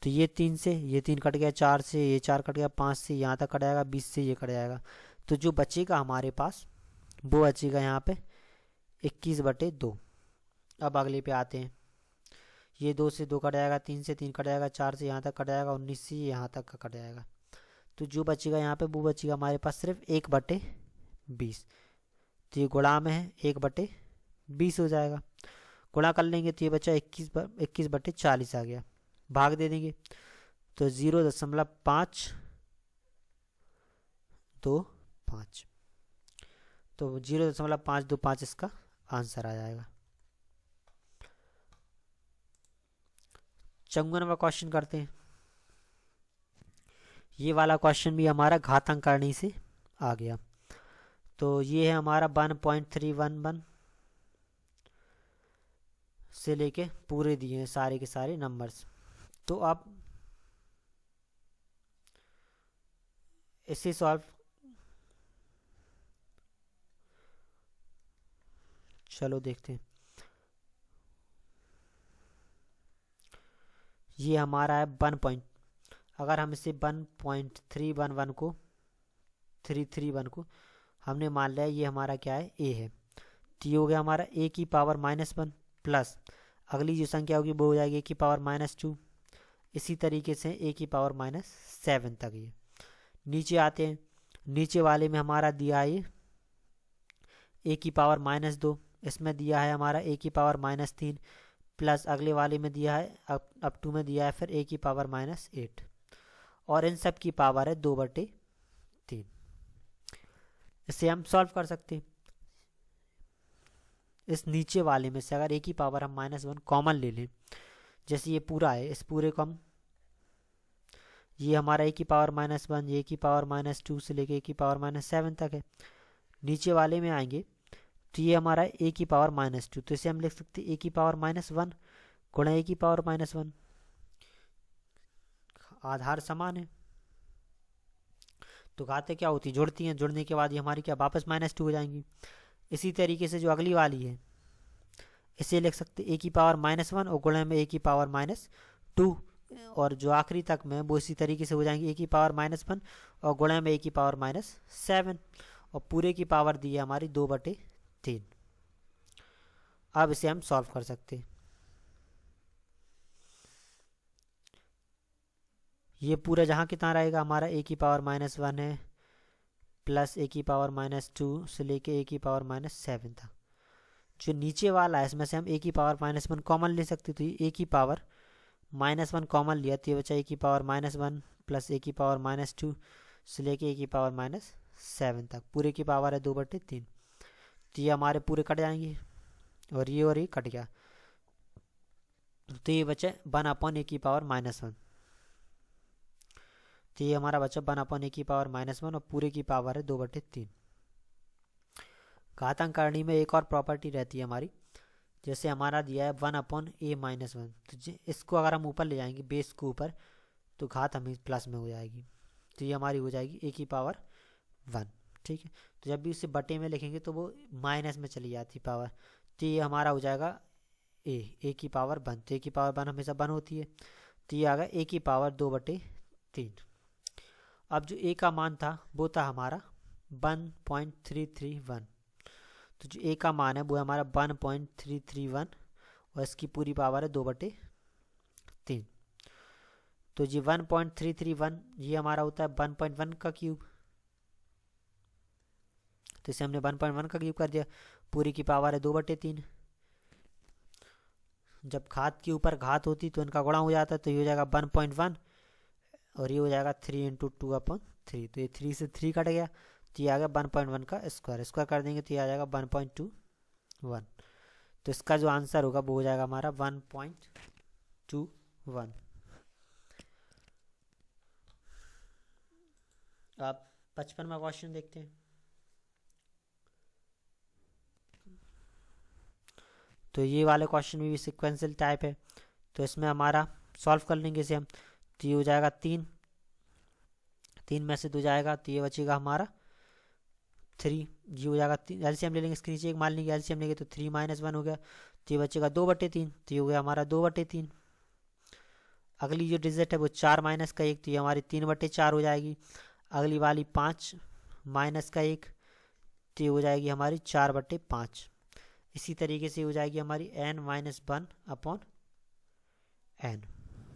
तो ये 3 से ये 3 कट गया, 4 से ये 4 कट गया, 5 से यहाँ तक कट जाएगा, 20 से ये कट जाएगा। तो जो बचेगा हमारे पास वो बचेगा यहाँ पे 21/2। अब अगले पे आते हैं। ये 2 से 2 कट जाएगा, 3 से 3 कट जाएगा, 4 से यहाँ तक कट जाएगा, 19 से यहाँ तक का कट जाएगा। तो जो बचेगा यहाँ पे वो बचेगा हमारे पास सिर्फ 1/20। तो ये गुणा में है, 1/20 हो जाएगा। गुणा कर लेंगे तो ये बचा 21/40 आ गया। भाग दे देंगे तो 0.525, तो 0.525 इसका आंसर आ जाएगा। 54 नंबर क्वेश्चन करते हैं। ये वाला क्वेश्चन भी हमारा घातांक करने से आ गया। तो ये है हमारा 1.311 से लेके पूरे दिए हैं सारे के सारे नंबर्स। तो आप इसे सॉल्व चलो देखते हैं। ये हमारा है 1 अगर हम इसे 1.311 को 331 को हमने मान लिया ये हमारा क्या है, ए है। तो ये हो गया हमारा ए की पावर -1 प्लस अगली जो संख्या होगी वो हो जाएगी ए की पावर -2। इसी तरीके से ए की पावर -7 तक। ये नीचे आते हैं। नीचे वाले में हमारा दिया है ए की पावर -2, इसमें दिया है हमारा ए की पावर -3 प्लस अगले वाले में दिया है अप टू में दिया है फिर ए की पावर -8, और इन सब की पावर है 2/3। इसे हम सॉल्व कर सकते हैं। इस नीचे वाले में से अगर ए की पावर हम -1 कॉमन ले लें, जैसे ये पूरा है, इस पूरे को हम ये हमारा ए की पावर -1 ए की पावर -2 से लेके ए की पावर -7 तक है। नीचे वाले में आएंगे तो ये हमारा ए की पावर -2, तो इसे हम लिख सकते हैं ए की पावर -1 गुणा ए की पावर -1। आधार समान है तो घातें क्या होती जुड़ती हैं, जुड़ने के बाद ये हमारी क्या वापस -2 हो जाएंगी। इसी तरीके से जो अगली वाली है इसे लिख सकते ए की पावर -1 और गुणा में ए की पावर -2, और जो आखिरी तक में वो इसी तरीके से हो जाएंगी ए की पावर -1 और गुणा में ए की पावर -7, और पूरे की पावर दी है हमारी 2/3। अब इसे हम सॉल्व कर सकते हैं। ये पूरा जहाँ कितना रहेगा हमारा ए की पावर -1 है प्लस ए की पावर -2 से लेके ए की पावर -7 था। जो नीचे वाला है इसमें से हम ए की पावर -1 कॉमन ले सकते, तो ए की पावर -1 कॉमन लिया तो ये बचा ए की पावर -1 प्लस ए की पावर -2 से लेके ए की पावर -7 तक। पूरे की पावर है 2/3। तो ये हमारे पूरे कट जाएंगे और ये कट गया, तो ये बचा 1/ए की पावर -1। तो ये हमारा बचा 1/ए की पावर -1 और पूरे की पावर है 2/3। घातांक करनी में एक और प्रॉपर्टी रहती है हमारी, जैसे हमारा दिया है 1/a-1, तो इसको अगर हम ऊपर ले जाएंगे बेस को ऊपर तो घात हमें प्लस में हो जाएगी। तो ये हमारी हो जाएगी ए की पावर 1। ठीक है, तो जब भी उसे बटे में लिखेंगे तो वो माइनस में चली जाती पावर। तो ये हमारा हो जाएगा ए की पावर 1। तो ए की पावर 1 हमेशा 1 होती है, तो ये आ गया ए की पावर 2/3। अब जो ए का मान था वो था हमारा 1.331, तो जो ए का मान है वो है हमारा 1.331 और इसकी पूरी पावर है 2/3। तो जी 1.331 ये हमारा होता है 1.1 का क्यूब, तो इसे हमने 1.1 का क्यूब कर दिया। पूरी की पावर है 2/3। जब घात के ऊपर घात होती तो इनका गुणा हो जाता है, तो ये हो जाएगा 1.1 और ये हो जाएगा 3 × 2/3। तो ये 3 से 3 कट गया, तो ये आ गया 1.1 का स्क्वायर कर देंगे तो ये आ जाएगा 1.21। तो इसका जो आंसर होगा वो हो जाएगा हमारा 1.21। आप 55वां क्वेश्चन देखते हैं। तो ये वाले क्वेश्चन में भी सिक्वेंशियल टाइप है, तो इसमें हमारा सॉल्व कर लेंगे इसे हम। तो ये हो जाएगा 3, 3 में से 2 जाएगा तो ये बचेगा हमारा 3, ये हो जाएगा 3, एलसीएम ले लेंगे, इसके नीचे एक मान लेंगे, एलसीएम लेंगे तो 3 - 1 हो गया, तो ये बचेगा 2/3, तो ये हो गया हमारा 2/3। अगली जो डिजिट है वो 4 - 1, तो ये हमारी 3/4 हो जाएगी। अगली वाली 5 - 1, तो ये हो जाएगी हमारी 4/5। इसी तरीके से हो जाएगी हमारी n-1/n,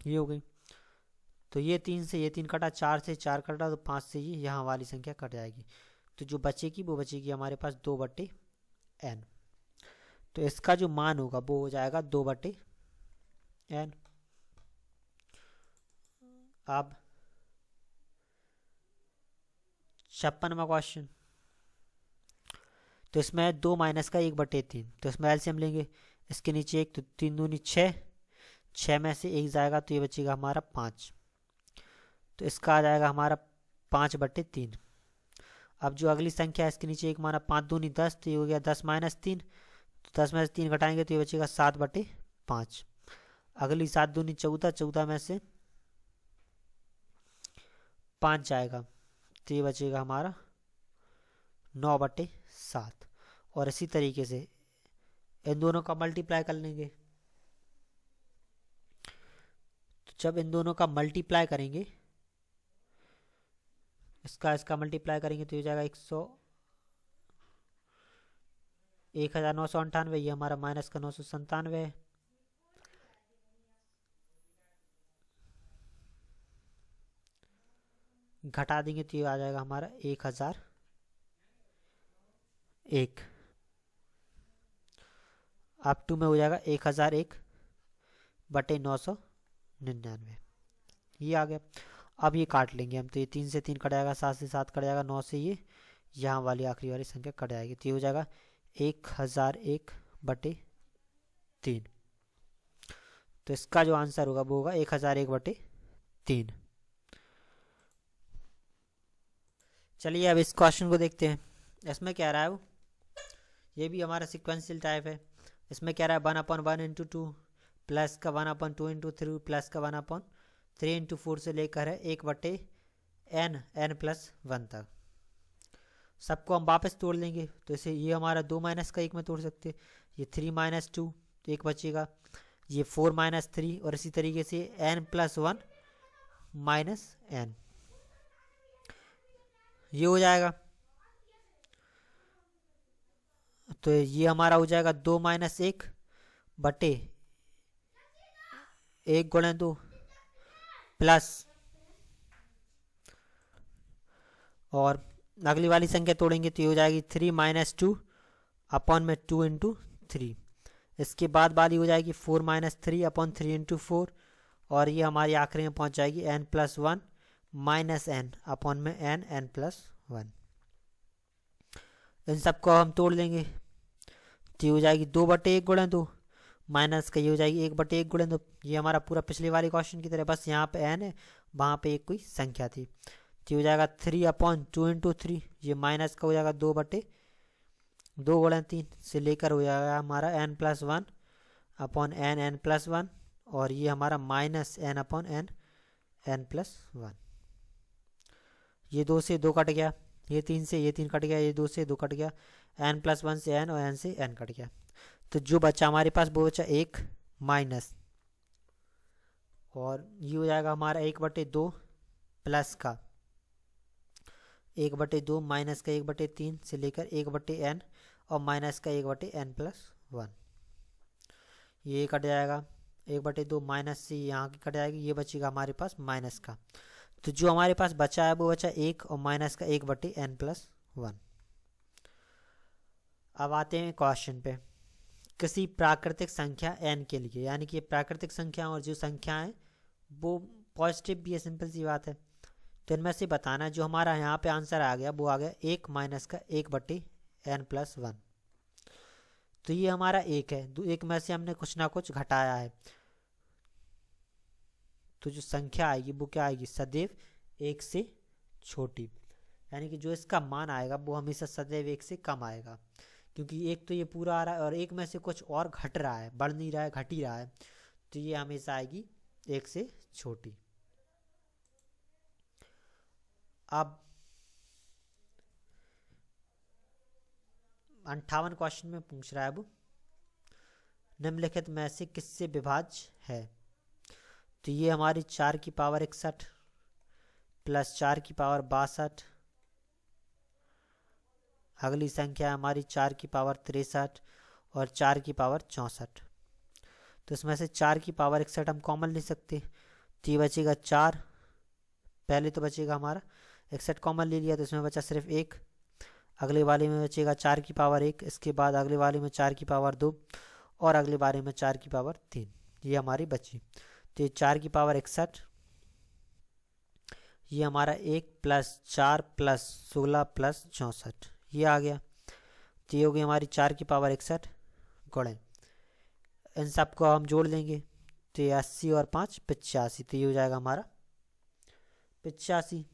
ये हो गई। तो ये 3 से ये 3 कटा, 4 से 4 कटा, तो 5 से ये यहाँ वाली संख्या कट जाएगी, तो जो बचेगी वो बचेगी हमारे पास 2/n। तो इसका जो मान होगा वो हो जाएगा 2/n। अब 56वां क्वेश्चन, तो इसमें 2 - 1/3, तो इसमें एलसीएम लेंगे, इसके नीचे 1, तो 3 दूनी 6, 6 में से 1 जाएगा तो ये बचेगा हमारा 5, तो इसका आ जाएगा हमारा 5/3। अब जो अगली संख्या है इसके नीचे 1 माना, 5 दूनी 10, तो ये हो गया 10 - 3, तो 10 में से 3 घटाएंगे तो ये बचेगा 7/5। अगली 7 दूनी 14, 14 में से 5 जाएगा तो ये बचेगा हमारा 9/7। और इसी तरीके से इन दोनों का मल्टीप्लाई कर लेंगे, तो जब इन दोनों का मल्टीप्लाई करेंगे, इसका मल्टीप्लाई करेंगे तो ये जाएगा 1998, ये हमारा माइनस का 997 है। घटा देंगे तो ये आ जाएगा हमारा 1001। अब 2 में हो जाएगा 1001/999, ये आ गया। अब ये काट लेंगे हम, तो ये 3 से 3 कट जाएगा, 7 से 7 कट जाएगा, 9 से ये यहाँ वाली आखिरी वाली संख्या कट जाएगी, तो ये हो जाएगा 1001/3। तो इसका जो आंसर होगा वो होगा 1001/3। चलिए अब इस क्वेश्चन को देखते हैं। इसमें क्या रहा है वो, ये भी हमारा सिक्वेंशियल टाइप है। इसमें क्या रहा है 1/1 × 2 प्लस का 1/2 × 3 प्लस का 1/3 × 4 से लेकर है 1/n+1 तक। सबको हम वापस तोड़ लेंगे, तो इसे ये हमारा 2 - 1 में तोड़ सकते, ये 3 - 2 तो 1 बचेगा, ये 4 - 3, और इसी तरीके से n+1 - n, ये हो जाएगा। तो ये हमारा हो जाएगा 2 - 1/1 × 2 प्लस, और अगली वाली संख्या तोड़ेंगे तो ये हो जाएगी 3 - 2/2 × 3। इसके बाद वाली हो जाएगी 4 - 3/3 × 4, और ये हमारी आखिरी में पहुंच जाएगी n+1 - n/n+1। इन सबको हम तोड़ लेंगे तो ये हो जाएगी 2/1 × 2, माइनस का ये हो जाएगी 1/1 × 2। ये हमारा पूरा पिछले वाले क्वेश्चन की तरह, बस यहाँ पे n है, वहाँ पे एक कोई संख्या थी, तो हो जाएगा 3/2 × 3, ये माइनस का हो जाएगा 2/2 × 3 से लेकर हो जाएगा हमारा n+1/n+1, और ये हमारा -n/n+1। ये 2 से 2 कट गया, ये 3 से ये 3 कट गया, ये 2 से 2 कट गया, n+1 से n और n से n कट गया, तो जो बचा हमारे पास वो बचा 1 माइनस, और ये हो जाएगा हमारा 1/2 प्लस का 1/2 माइनस का 1/3 से लेकर 1/n और माइनस का 1/n+1, ये कट जाएगा 1/2 माइनस से यहाँ की कट जाएगी, ये बचेगा हमारे पास माइनस का। तो जो हमारे पास बचा है वो बचा 1 और माइनस का 1/n+1। अब आते हैं क्वेश्चन पे। किसी प्राकृतिक संख्या n के लिए, यानी कि प्राकृतिक संख्या और जो संख्या है वो पॉजिटिव भी है, सिंपल सी बात है, तो इनमें से बताना जो हमारा यहाँ पे आंसर आ गया वो आ गया 1 माइनस का 1/n+1। तो ये हमारा 1 है, 1 में से हमने कुछ ना कुछ घटाया है, तो जो संख्या आएगी वो क्या आएगी, सदैव 1 से छोटी, यानी कि जो इसका मान आएगा वो हमेशा सदैव 1 से कम आएगा, क्योंकि एक तो ये पूरा आ रहा है और एक में से कुछ और घट रहा है, बढ़ नहीं रहा है, घट ही रहा है, तो ये हमेशा आएगी एक से छोटी। अब 58 क्वेश्चन में पूछ रहा है अब, निम्नलिखित में से किससे विभाज्य है? तो ये हमारी 4 की पावर 61 प्लस 4 की पावर 62, अगली संख्या हमारी 4 की पावर 63 और 4 की पावर 64। तो इसमें से 4 की पावर 61 हम कॉमन ले सकते, तो ये बचेगा 4, पहले तो बचेगा हमारा 61 कॉमन ले लिया तो इसमें बचा सिर्फ 1, अगले वाले में बचेगा 4 की पावर 1, इसके बाद अगले वाले में 4 की पावर 2 और अगले बारे में 4 की पावर 3, ये हमारी बची। तो ये 4 की पावर 61, ये हमारा 1 प्लस 4 प्लस 16 प्लस 64 ये आ गया। तो ये हो गई हमारी 4 की पावर 61 गुणे, इन सबको हम जोड़ लेंगे तो ये 80 और 5 85, तो ये हो जाएगा हमारा 85।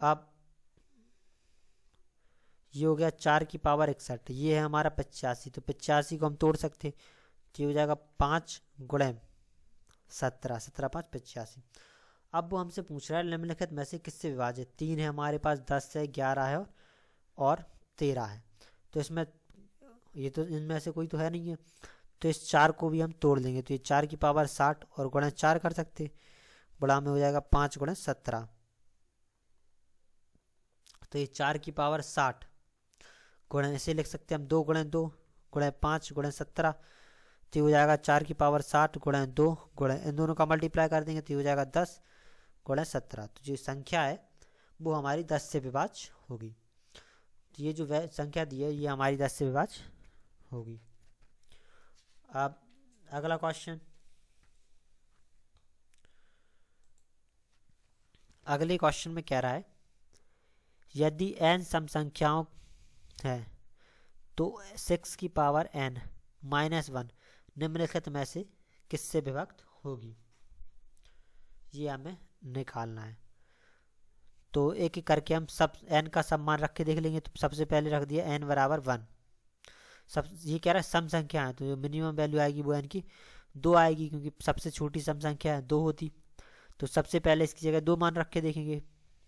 अब ये हो गया 4 की पावर 61, ये है हमारा 85, तो 85 को हम तोड़ सकते, तो ये हो जाएगा 5 गुणे 17, 17 5 85। अब वो हमसे पूछ रहा है निम्नलिखित में से किससे विभाजित? 3 है हमारे पास, 10 है, 11 है और 13 है। तो इसमें ये तो इनमें से कोई तो है नहीं है, तो इस 4 को भी हम तोड़ लेंगे, तो ये 4 की पावर 60 और गुणा 4 कर सकते, बड़ा में हो जाएगा 5 गुणे 17। तो ये 4 की पावर 60 गुणा ऐसे लिख सकते हैं हम 2 गुणे 2 गुणे 5 गुणे 17, तो हो जाएगा 4 की पावर 60 गुणे 2 गुणे इन दोनों का मल्टीप्लाई कर देंगे तो हो जाएगा 10 गुणे 17। तो जो संख्या है वो हमारी 10 से विभाज्य होगी। तो ये जो संख्या दी है ये हमारी 10 से विभाज्य होगी। अब अगला क्वेश्चन, अगले क्वेश्चन में कह रहा है यदि n सम संख्याओं है तो 6 की पावर n माइनस 1 निम्नलिखित में से किससे विभक्त होगी, ये हमें निकालना है। तो एक एक करके हम सब n का सब मान रख के देख लेंगे। तो सबसे पहले रख दिया n बराबर 1, सब ये कह रहा है सम संख्या है, तो जो मिनिमम वैल्यू आएगी वो n की 2 आएगी, क्योंकि सबसे छोटी सम संख्या है 2 होती। तो सबसे पहले इसकी जगह 2 मान रख के देखेंगे,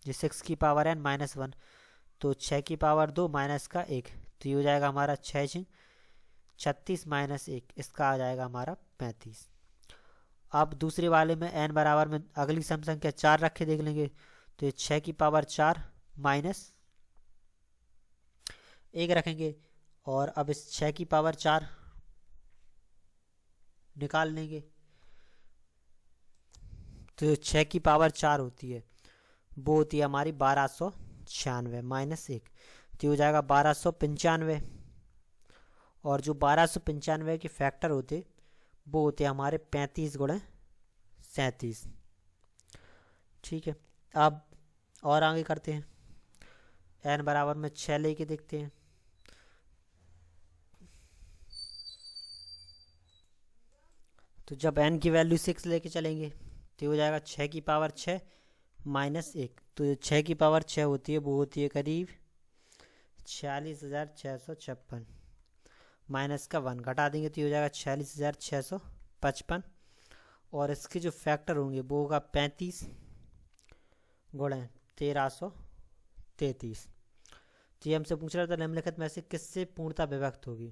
जो 6 की पावर n माइनस 1, तो 6 की पावर 2 माइनस का 1, तो ये हो जाएगा हमारा 6 36 माइनस 1, इसका आ जाएगा हमारा 35। अब दूसरे वाले में n बराबर में अगली सम संख्या 4 रख के देख लेंगे, तो ये 6 की पावर 4 माइनस 1 रखेंगे और अब इस 6 की पावर 4 निकाल लेंगे। तो 6 की पावर 4 होती है वो होती है हमारी 1296 माइनस 1, तो हो जाएगा 1295, और जो 1295 के फैक्टर होते वो होते हमारे 35 गुणे 37। ठीक है, अब और आगे करते हैं, n बराबर में 6 लेके देखते हैं। तो जब n की वैल्यू 6 लेके चलेंगे तो हो जाएगा 6 की पावर 6 माइनस 1, तो 6 की पावर 6 होती है वो होती है करीब 46,656, माइनस का 1 घटा देंगे तो हो जाएगा 46,655, और इसके जो फैक्टर होंगे वो होगा 35 गुणे 1333। तो ये हमसे पूछ रहा था निम्नलिखित में से किससे पूर्णता विभक्त होगी,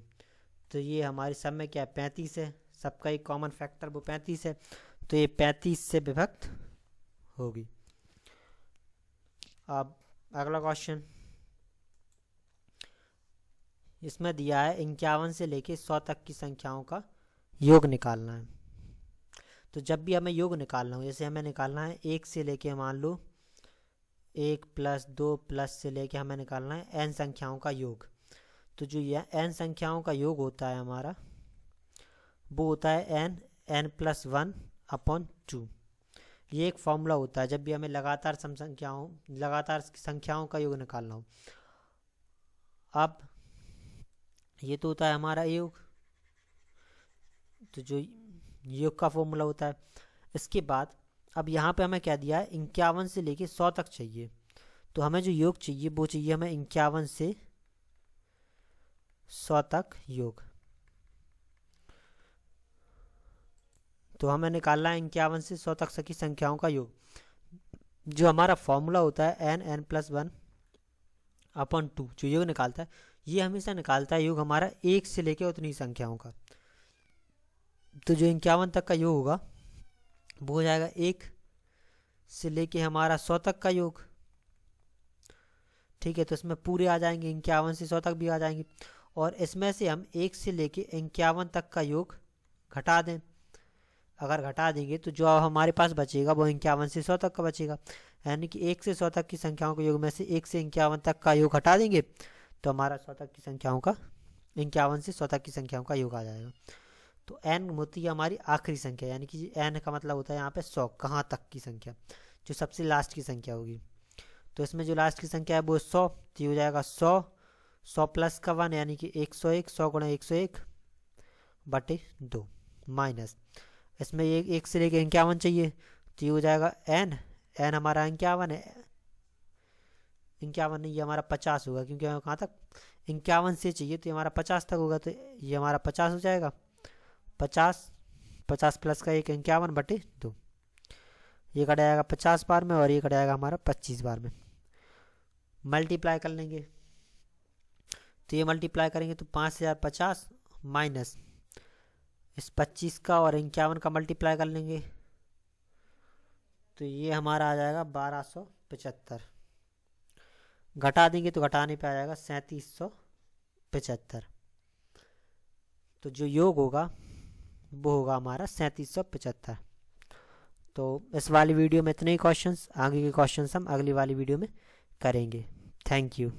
तो ये हमारी सब में क्या है 35 है, सबका एक कॉमन फैक्टर वो 35 है, तो ये 35 से विभक्त होगी। अब अगला क्वेश्चन, इसमें दिया है 51 से लेके 100 तक की संख्याओं का योग निकालना है। तो जब भी हमें योग निकालना हो, जैसे हमें निकालना है 1 से लेके मान लो 1 प्लस 2 प्लस से लेके हमें निकालना है n संख्याओं का योग। तो जो यह n संख्याओं का योग होता है हमारा वो होता है n प्लस 1 अपॉन 2। ये एक फॉर्मूला होता है जब भी हमें लगातार संख्याओं का योग निकालना हो। अब ये तो होता है हमारा योग, तो जो योग का फॉर्मूला होता है। इसके बाद अब यहाँ पे हमें क्या दिया है 51 से लेके 100 तक चाहिए, तो हमें जो योग चाहिए वो चाहिए हमें 51 से 100 तक योग। तो हमें निकालना है 51 से 100 तक की संख्याओं का योग। जो हमारा फॉर्मूला होता है n+1/2 जो योग निकालता है, ये हमेशा निकालता है योग हमारा 1 से लेके उतनी संख्याओं का। तो जो 51 तक का योग होगा वो हो जाएगा 1 से लेके हमारा 100 तक का योग। ठीक है, तो इसमें पूरे आ जाएंगे, 51 से 100 तक भी आ जाएंगे। और इसमें से हम 1 से लेके 51 तक का योग घटा दें। अगर घटा देंगे तो जो हमारे पास बचेगा वो 51 से 100 तक का बचेगा। यानी कि 1 से 100 तक की संख्याओं के योग में से 1 से 51 तक का योग हटा देंगे तो हमारा 100 तक की संख्याओं का 51 से 100 तक की संख्याओं का योग आ जाएगा। तो n होती है हमारी आखिरी संख्या, यानी कि n का मतलब होता है यहाँ पे 100, कहाँ तक की संख्या, जो सबसे लास्ट की संख्या होगी। तो इसमें जो लास्ट की संख्या है वो 100, तो हो जाएगा 100 प्लस का 1 यानी कि 101, 100 गुणा 101/2 माइनस इसमें 1 से लेके 51 चाहिए, तो ये हो जाएगा n हमारा 51 है, 51 नहीं, ये हमारा 50 होगा, क्योंकि हमें कहाँ तक 51 से चाहिए, तो ये हमारा 50 तक होगा, तो ये हमारा 50 हो जाएगा। 50 प्लस का 1 51/2, ये कट जाएगा 50 बार में और ये कट जाएगा हमारा 25 बार में। मल्टीप्लाई कर लेंगे, तो ये मल्टीप्लाई करेंगे तो 5050 माइनस इस 25 का और 51 का मल्टीप्लाई कर लेंगे तो ये हमारा आ जाएगा 1275। घटा देंगे तो घटाने पे आ जाएगा 3775। तो जो योग होगा वो होगा हमारा 3775। तो इस वाली वीडियो में इतने ही क्वेश्चंस, आगे के क्वेश्चंस हम अगली वाली वीडियो में करेंगे। Thank you.